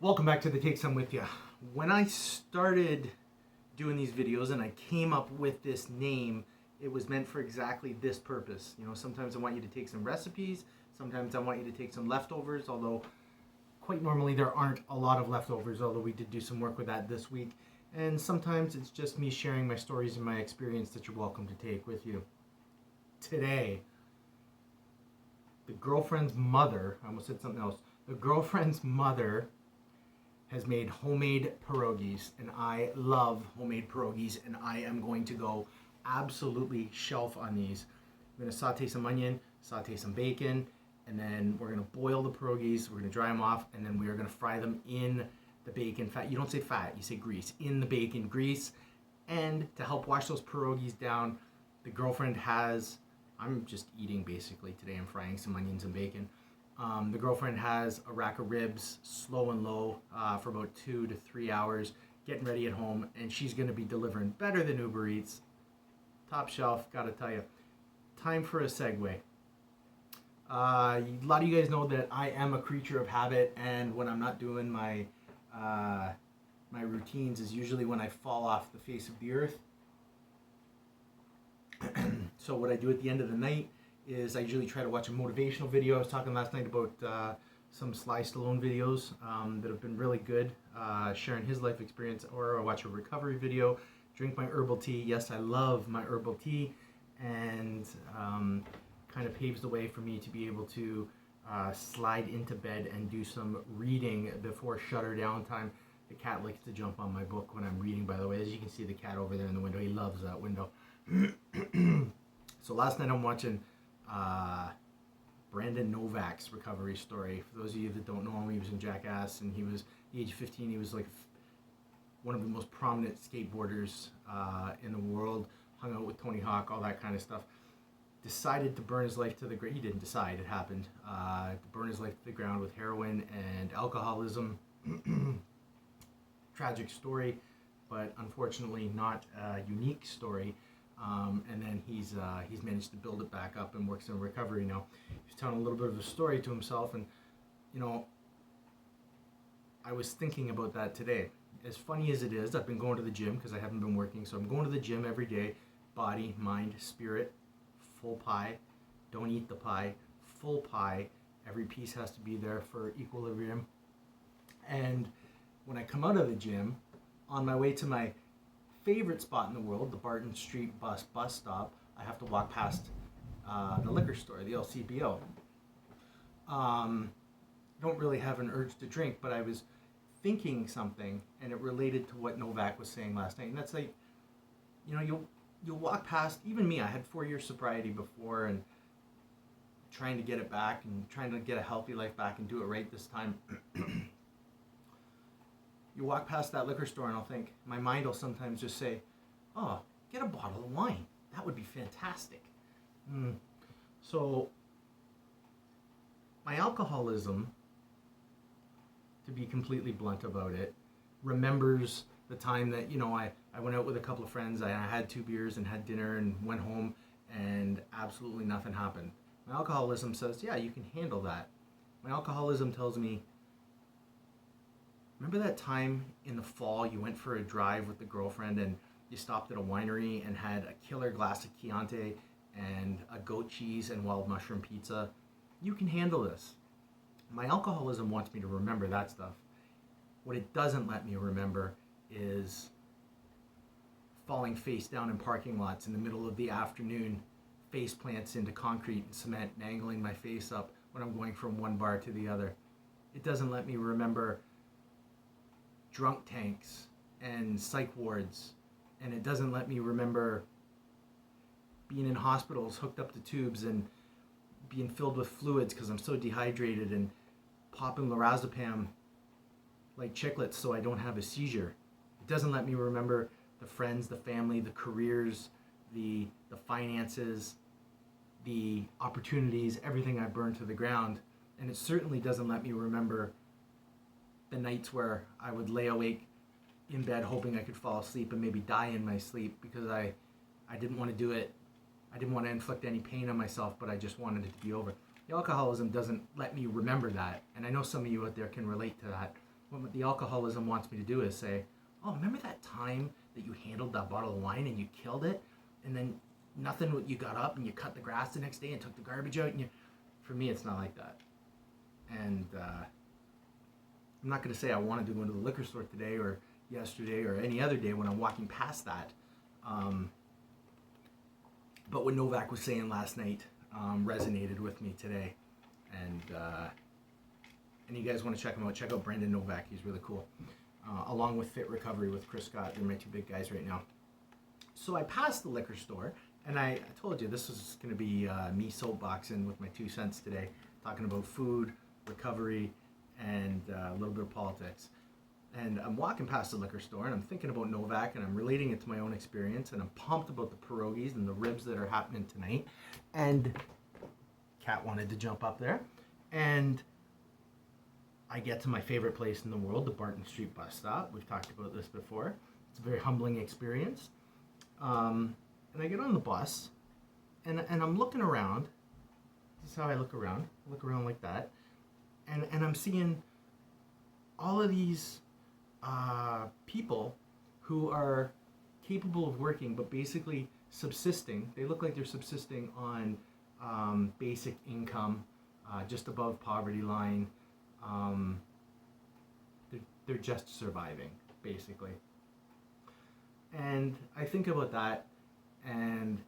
Welcome back to the Take Some With Ya. When I started doing these videos and I came up with this name, it was meant for exactly this purpose. You know, sometimes I want you to take some recipes, sometimes I want you to take some leftovers, although quite normally there aren't a lot of leftovers, although we did do some work with that this week. And sometimes it's just me sharing my stories and my experience that you're welcome to take with you. Today, the girlfriend's mother, I almost said something else, the girlfriend's mother has made homemade pierogies, and I love homemade pierogies, and I am going to go absolutely shelf on these. I'm going to saute some onion, saute some bacon, and then we're going to boil the pierogies. We're going to dry them off, and then we are going to fry them in the bacon fat. You don't say fat, you say grease. In the bacon grease. And to help wash those pierogies down, the girlfriend has, I'm just eating basically today. I'm frying some onions and bacon. The girlfriend has a rack of ribs, slow and low, for about 2 to 3 hours, getting ready at home, and she's going to be delivering better than Uber Eats. Top shelf, gotta tell you. Time for a segue. A lot of you guys know that I am a creature of habit, and when I'm not doing my routines is usually when I fall off the face of the earth. So what I do at the end of the night is I usually try to watch a motivational video. I was talking last night about some Sly Stallone videos that have been really good, sharing his life experience, or I watch a recovery video, drink my herbal tea. Yes, I love my herbal tea, and kind of paves the way for me to be able to slide into bed and do some reading before shutter down time. The cat likes to jump on my book when I'm reading, by the way. As you can see, the cat over there in the window, he loves that window. So last night I'm watching Brandon Novak's recovery story. For those of you that don't know him, he was in Jackass, and he was, the age of 15, he was like one of the most prominent skateboarders in the world, hung out with Tony Hawk, all that kind of stuff. Decided to burn his life to the ground. He didn't decide, it happened. To burn his life to the ground with heroin and alcoholism. Tragic story, but unfortunately not a unique story. And then he's managed to build it back up and works in recovery now. He's telling a little bit of a story to himself, and you know, I was thinking about that today. As funny as it is, I've been going to the gym because I haven't been working, so I'm going to the gym every day. Body, mind, spirit, full pie. Don't eat the pie, full pie. Every piece has to be there for equilibrium. And when I come out of the gym, on my way to my favorite spot in the world, the Barton Street bus stop, I have to walk past the liquor store, the LCBO. Don't really have an urge to drink, but I was thinking something, and it related to what Novak was saying last night. And that's like, you know, you'll walk past, even me, I had 4 years sobriety before, and trying to get it back, and trying to get a healthy life back and do it right this time. You walk past that liquor store and I'll think, my mind will sometimes just say, oh, get a bottle of wine. That would be fantastic. So my alcoholism, to be completely blunt about it, remembers the time that, you know, I went out with a couple of friends, I had 2 beers and had dinner and went home, and absolutely nothing happened. My alcoholism says, yeah, you can handle that. My alcoholism tells me, remember that time in the fall you went for a drive with the girlfriend and you stopped at a winery and had a killer glass of Chianti and a goat cheese and wild mushroom pizza? You can handle this. My alcoholism wants me to remember that stuff. What it doesn't let me remember is falling face down in parking lots in the middle of the afternoon, face plants into concrete and cement, and angling my face up when I'm going from one bar to the other. It doesn't let me remember drunk tanks and psych wards, and it doesn't let me remember being in hospitals hooked up to tubes and being filled with fluids because I'm so dehydrated, and popping lorazepam like chiclets so I don't have a seizure. It doesn't let me remember the friends, the family, the careers, the finances, the opportunities, everything I burned to the ground. And it certainly doesn't let me remember the nights where I would lay awake in bed hoping I could fall asleep and maybe die in my sleep because I didn't want to do it. I didn't want to inflict any pain on myself, but I just wanted it to be over. The alcoholism doesn't let me remember that, and I know some of you out there can relate to that. what the alcoholism wants me to do is say, oh, remember that time that you handled that bottle of wine and you killed it, and then nothing, you got up and you cut the grass the next day and took the garbage out, and you, for me, it's not like that. And I'm not going to say I wanted to go into the liquor store today or yesterday or any other day when I'm walking past that. But what Novak was saying last night resonated with me today. And you guys want to check him out, check out Brendan Novak. He's really cool. Along with Fit Recovery with Chris Scott. They're my two big guys right now. So I passed the liquor store, and I told you this was going to be me soapboxing with my 2 cents today, talking about food, recovery, and a little bit of politics. And I'm walking past the liquor store, and I'm thinking about Novak, and I'm relating it to my own experience, and I'm pumped about the pierogies and the ribs that are happening tonight. And Kat wanted to jump up there, and I get to my favorite place in the world, the Barton Street bus stop. We've talked about this before. It's a very humbling experience. And I get on the bus, and I'm looking around. This is how I look around. I look around like that. And I'm seeing all of these people who are capable of working, but basically subsisting. They look like they're subsisting on basic income, just above poverty line. They're just surviving, basically. And I think about that, and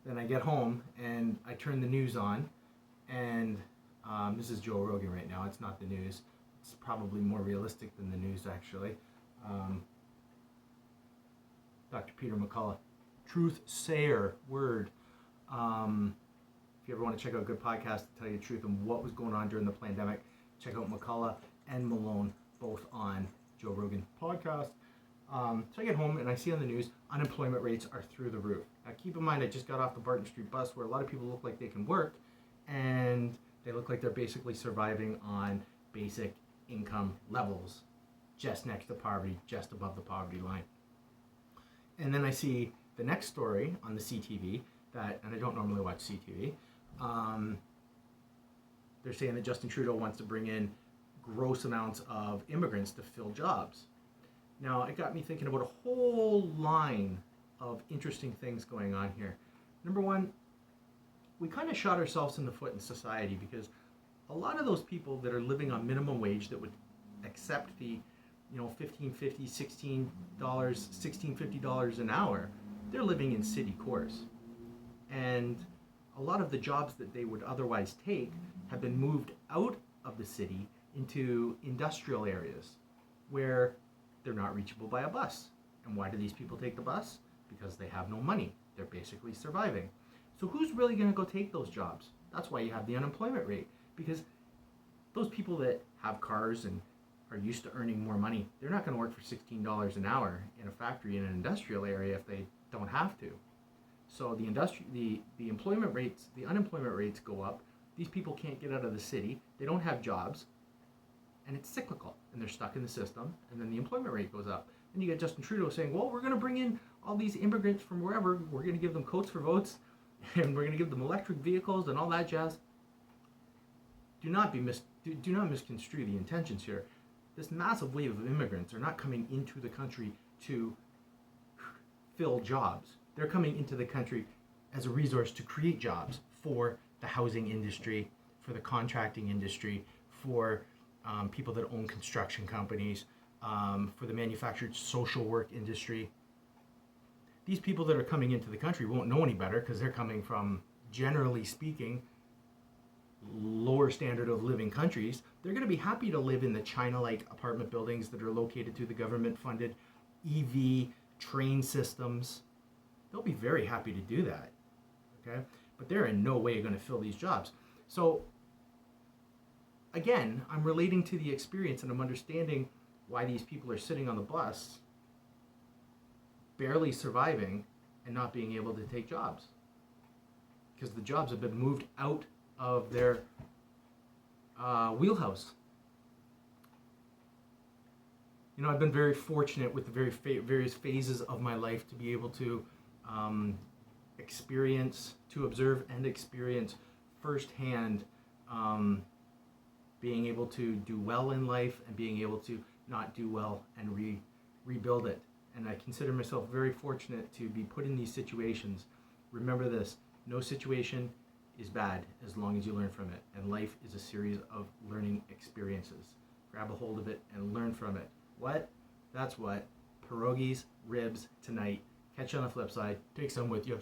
then I get home and I turn the news on, and this is Joe Rogan right now. It's not the news. It's probably more realistic than the news, actually. Dr. Peter McCullough, truth sayer, word. If you ever want to check out a good podcast to tell you the truth and what was going on during the pandemic, check out McCullough and Malone, both on Joe Rogan podcast. So I get home and I see on the news, unemployment rates are through the roof. Now keep in mind, I just got off the Barton Street bus where a lot of people look like they can work, and they look like they're basically surviving on basic income levels, just next to poverty, just above the poverty line. And then I see the next story on the CTV that, and I don't normally watch CTV, they're saying that Justin Trudeau wants to bring in gross amounts of immigrants to fill jobs. Now, it got me thinking about a whole line of interesting things going on here. Number one, we kind of shot ourselves in the foot in society, because a lot of those people that are living on minimum wage that would accept the, $15.50, $16.50 an hour, they're living in city cores. And a lot of the jobs that they would otherwise take have been moved out of the city into industrial areas where they're not reachable by a bus. And why do these people take the bus? Because they have no money. They're basically surviving. So who's really going to go take those jobs? That's why you have the unemployment rate, because those people that have cars and are used to earning more money, they're not going to work for $16 an hour in a factory in an industrial area if they don't have to. So the unemployment rates go up. These people can't get out of the city. They don't have jobs, and it's cyclical, and they're stuck in the system, and then the employment rate goes up. And you get Justin Trudeau saying, well, we're going to bring in all these immigrants from wherever. We're going to give them coats for votes, and we're going to give them electric vehicles and all that jazz. Do not misconstrue the intentions here. This massive wave of immigrants are not coming into the country to fill jobs. They're coming into the country as a resource to create jobs for the housing industry, for the contracting industry, for people that own construction companies, for the manufactured social work industry. These people that are coming into the country won't know any better, because they're coming from, generally speaking, lower standard of living countries. They're going to be happy to live in the China-like apartment buildings that are located through the government-funded EV train systems. They'll be very happy to do that, okay? But they're in no way going to fill these jobs. So, again, I'm relating to the experience, and I'm understanding why these people are sitting on the bus, barely surviving, and not being able to take jobs. Because the jobs have been moved out of their wheelhouse. I've been very fortunate with the various phases of my life to be able to observe and experience firsthand being able to do well in life and being able to not do well and rebuild it. And I consider myself very fortunate to be put in these situations. Remember this, no situation is bad as long as you learn from it. And life is a series of learning experiences. Grab a hold of it and learn from it. What? That's what. Pierogies, ribs tonight. Catch you on the flip side. Take some with you.